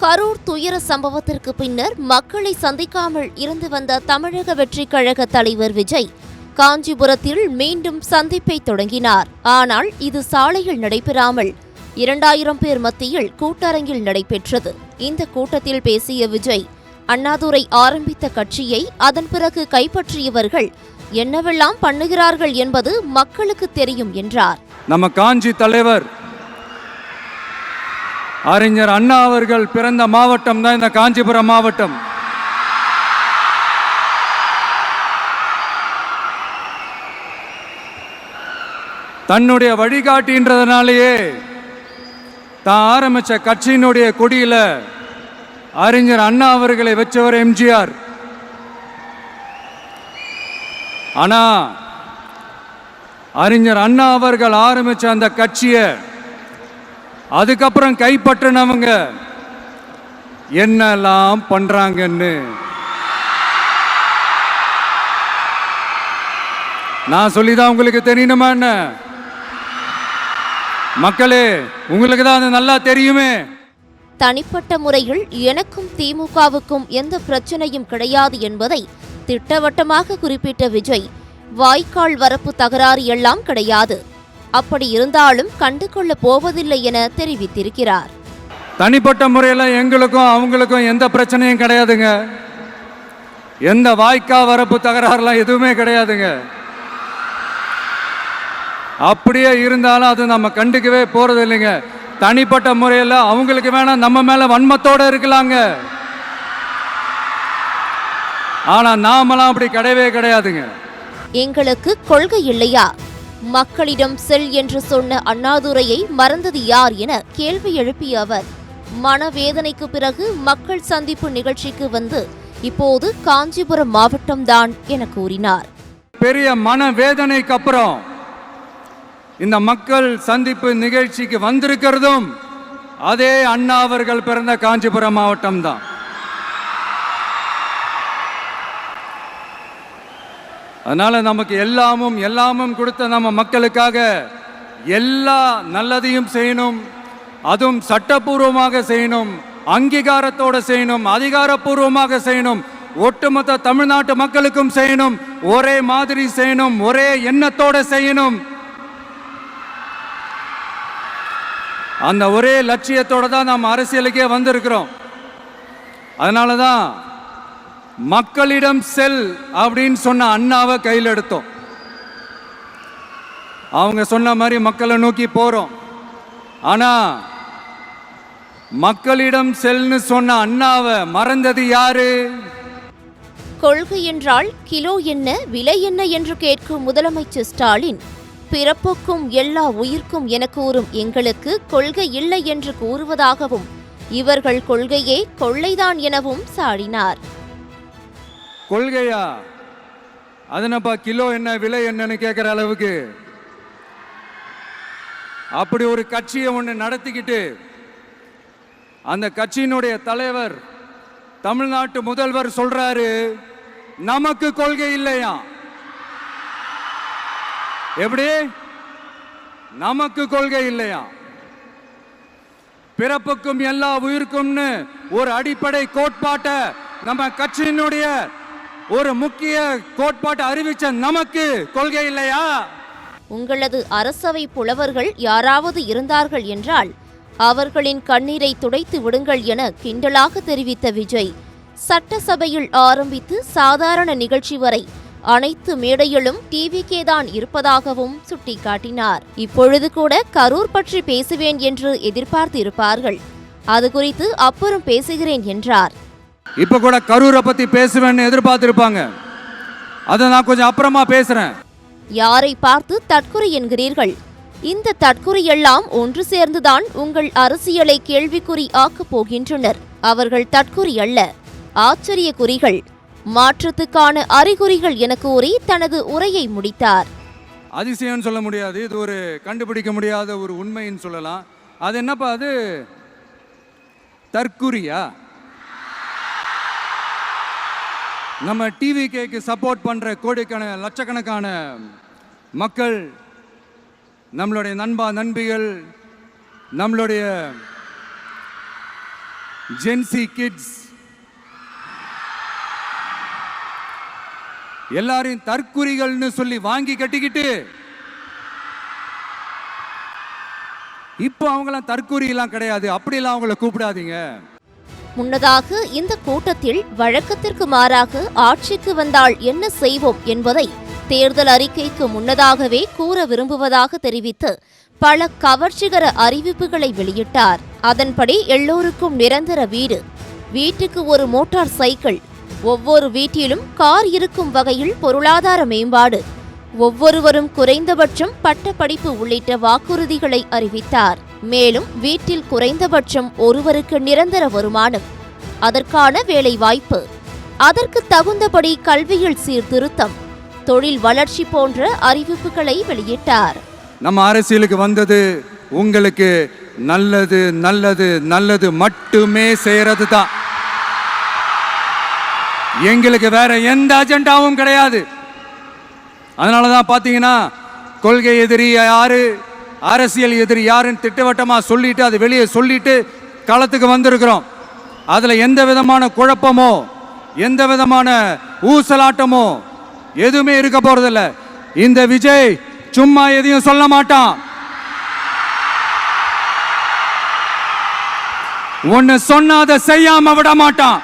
கரூர் துயர சம்பவத்திற்கு பின்னர் மக்களை சந்திக்காமல் இருந்து வந்த தமிழக வெற்றிக் கழக தலைவர் விஜய் காஞ்சிபுரத்தில் மீண்டும் சந்திப்பை தொடங்கினார். ஆனால் இது சாலையில் நடைபெறாமல் 2000 பேர் மத்தியில் கூட்டரங்கில் நடைபெற்றது. இந்த கூட்டத்தில் பேசிய விஜய், அண்ணாதுரை ஆரம்பித்த கட்சியை அதன் பிறகு கைப்பற்றியவர்கள் என்னவெல்லாம் பண்ணுகிறார்கள் என்பது மக்களுக்கு தெரியும் என்றார். நம்ம காஞ்சி தலைவர் அறிஞர் அண்ணா அவர்கள் பிறந்த மாவட்டம் தான் இந்த காஞ்சிபுரம் மாவட்டம். தன்னுடைய வழிகாட்டின்றதுனாலேயே தான் ஆரம்பிச்ச கட்சியினுடைய கொடியில அறிஞர் அண்ணா அவர்களை வச்சவர் எம்ஜிஆர். ஆனா அறிஞர் அண்ணா அவர்கள் ஆரம்பிச்ச அந்த கட்சியை அதுக்கப்புறம் கைப்பற்றினவங்க என்னெல்லாம் பண்றாங்கன்னு நான் சொல்லிதான் உங்களுக்கு தெரியணுமா என்ன? மக்களே, உங்களுக்கு தான் அது நல்லா தெரியுமே. தனிப்பட்ட முறையில் எனக்கும் திமுகவுக்கும் எந்த பிரச்சனையும் கிடையாது என்பதை திட்டவட்டமாக குறிப்பிட்ட விஜய், வாய்க்கால் வரப்பு தகராறு எல்லாம் கிடையாது, அப்படி இருந்தாலும் கண்டுகொள்ள போவதில்லை என தெரிவித்திருக்கிறார். தனிப்பட்ட முறையில் எங்களுக்கும் அவங்களுக்கும் எந்த பிரச்சனையும் கிடையாதுங்க. எந்த வாய்க்கால் வரப்பு தகராறுலாம் எதுவுமே கிடையாதுங்க. அப்படியே இருந்தாலும் அது நம்ம கண்டுக்கவே போறது இல்லைங்க. தனிப்பட்ட முறையில் அவங்களுக்கு வேணா நம்ம மேல வன்மத்தோட இருக்கலாங்க. ஆனா நாமெல்லாம் அப்படி கிடையவே கிடையாதுங்க. எங்களுக்கு கொள்கை இல்லையா? மக்களிடம் செல் என்று சொன்ன அண்ணாதுரையை மறந்தது யார் என கேள்வி எழுப்பிய அவர், மனவேதனைக்கு பிறகு மக்கள் சந்திப்பு நிகழ்ச்சிக்கு வந்து இப்போது காஞ்சிபுரம் மாவட்டம்தான் என கூறினார். பெரிய மனவேதனைக்கு அப்புறம் இந்த மக்கள் சந்திப்பு நிகழ்ச்சிக்கு வந்திருக்கிறதும் அதே அண்ணா அவர்கள் பிறந்த காஞ்சிபுரம் மாவட்டம் தான். அதனால நமக்கு எல்லாமும் கொடுத்த நம்ம மக்களுக்காக எல்லா நல்லதையும் செய்யணும். அதுவும் சட்டப்பூர்வமாக செய்யணும், அங்கீகாரத்தோட செய்யணும், அதிகாரப்பூர்வமாக செய்யணும், ஒட்டுமொத்த தமிழ்நாட்டு மக்களுக்கும் செய்யணும், ஒரே மாதிரி செய்யணும், ஒரே எண்ணத்தோட செய்யணும். அந்த ஒரே லட்சியத்தோட தான் நாம் அரசியலுக்கே வந்திருக்கிறோம். அதனாலதான் மக்களிடம் செல் அப்படின்னு சொன்ன அண்ணாவை கையில் எடுத்தோம். அவங்க சொன்ன மாதிரி மக்களை நோக்கி போறோம். ஆனா மக்களிடம் செல்னு சொன்ன அண்ணாவை மறந்தது யாரு? கொள்கை என்றால் கிலோ என்ன, விலை என்ன என்று கேட்கும் முதலமைச்சர் ஸ்டாலின், பிறப்புக்கும் எல்லா உயிர்க்கும் என கூறும் எங்களுக்கு கொள்கை இல்லை என்று கூறுவதாகவும், இவர்கள் கொள்கையே கொள்ளைதான் எனவும் சாடினார். கொள்கையா? அதனப்பா கிலோ என்ன விலை என்னன்னு கேட்கிற அளவுக்கு அப்படி ஒரு கட்சியை ஒன்று நடத்திக்கிட்டு அந்த கட்சியினுடைய தலைவர் தமிழ்நாட்டு முதல்வர் சொல்றாரு, நமக்கு கொள்கை இல்லையா? எப்படி? நமக்கு கொள்கை இல்லையா? பிறப்புக்கும் எல்லா உயிருக்கும்னு ஒரு அடிப்படை கோட்பாட்டை நம்ம கட்சியினுடைய ஒரு முக்கிய கோட்பாட்டை அறிவிச்ச நமக்கு கொள்கை இல்லையா? உங்களது அரசவை புலவர்கள் யாராவது இருந்தார்கள் என்றால் அவர்களின் கண்ணீரை துடைத்து விடுங்கள் என கிண்டலாக தெரிவித்த விஜய், சட்டசபையில் ஆரம்பித்து சாதாரண நிகழ்ச்சி வரை அனைத்து மேடையிலும் டிவிக்கே தான் இருப்பதாகவும் சுட்டிக்காட்டினார். இப்பொழுது கூட கரூர் பற்றி பேசுவேன் என்று எதிர்பார்த்து இருப்பார்கள், அது குறித்து அப்புறம் பேசுகிறேன் என்றார். இப்ப கூட கரூரை பத்தி பேசுவேன்னு எதிர்பார்த்திருப்பாங்க, அதை நான் கொஞ்சம் அப்புறமா பேசுறேன். யாரை பார்த்து தற்குறி என்கிறீர்கள்? இந்த தற்குறியெல்லாம் ஒன்று சேர்ந்துதான் உங்கள் அரசியலை கேள்விக்குறி ஆக்கப் போகின்றனர். அவர்கள் தற்குறி அல்ல, ஆச்சரிய குறிகள், மாற்றத்துக்கான அறிகுறிகள் என கூறி தனது உரையை முடித்தார். அதிசயம் சொல்ல முடியாது, இது ஒரு கண்டுபிடிக்க முடியாத ஒரு உண்மைன்னு சொல்லலாம். அது என்னப்பா? அது தற்குறியா? நம்ம டிவிகேக்கு சப்போர்ட் பண்ற கோடிக்கணக்கான லட்சக்கணக்கான மக்கள், நம்மளுடைய நண்பிகள், நம்மளுடைய ஜென்சி கிட்ஸ் எல்லாரையும் தற்குறிகள்னு சொல்லி வாங்கி கட்டிக்கிட்டு இப்போ அவங்களாம் தற்குறியெல்லாம் கிடையாது, அப்படியெல்லாம் அவங்கள கூப்பிடாதீங்க. முன்னதாக இந்த கூட்டத்தில் வழக்கத்திற்கு மாறாக ஆட்சிக்கு வந்தால் என்ன செய்வோம் என்பதை தேர்தல் அறிக்கைக்கு முன்னதாகவே கூற விரும்புவதாக தெரிவித்து பல கவர்ச்சிகர அறிவிப்புகளை வெளியிட்டார். அதன்படி எல்லோருக்கும் நிரந்தர வீடு, வீட்டுக்கு ஒரு மோட்டார் சைக்கிள், ஒவ்வொரு வீட்டிலும் கார் இருக்கும் வகையில் பொருளாதார மேம்பாடு, ஒவ்வொருவரும் குறைந்தபட்சம் பட்டப்படிப்பு உள்ளிட்ட வாக்குறுதிகளை அறிவித்தார். மேலும் வீட்டில் குறைந்தபட்சம் ஒருவருக்கு நிரந்தர வருமானம், அதற்கான வேலை வாய்ப்பு, அதற்கு தகுந்தபடி கல்வியில் சீர்திருத்தம், தொழில் வளர்ச்சி போன்ற அறிவிப்புகளை வெளியிட்டார். நம்ம அரசியலுக்கு வந்தது உங்களுக்கு நல்லது நல்லது நல்லது மட்டுமே செய்யறது தான். எங்களுக்கு வேற எந்த அஜெண்டாவும் கிடையாது. அதனாலதான் பாத்தீங்கன்னா கொள்கை எதிரி யாரு, அரசியல் எதிரி யாருன்னு திட்டவட்டமா சொல்லிட்டு அது வெளியே சொல்லிட்டு களத்துக்கு வந்திருக்கிறோம். அதுல எந்த விதமான குழப்பமோ எந்த விதமான ஊசலாட்டமோ எதுவுமே இருக்க போறதில்ல. இந்த விஜய் சும்மா எதையும் சொல்ல மாட்டான். ஒன்னு சொன்னா அதை செய்யாம விட மாட்டான்.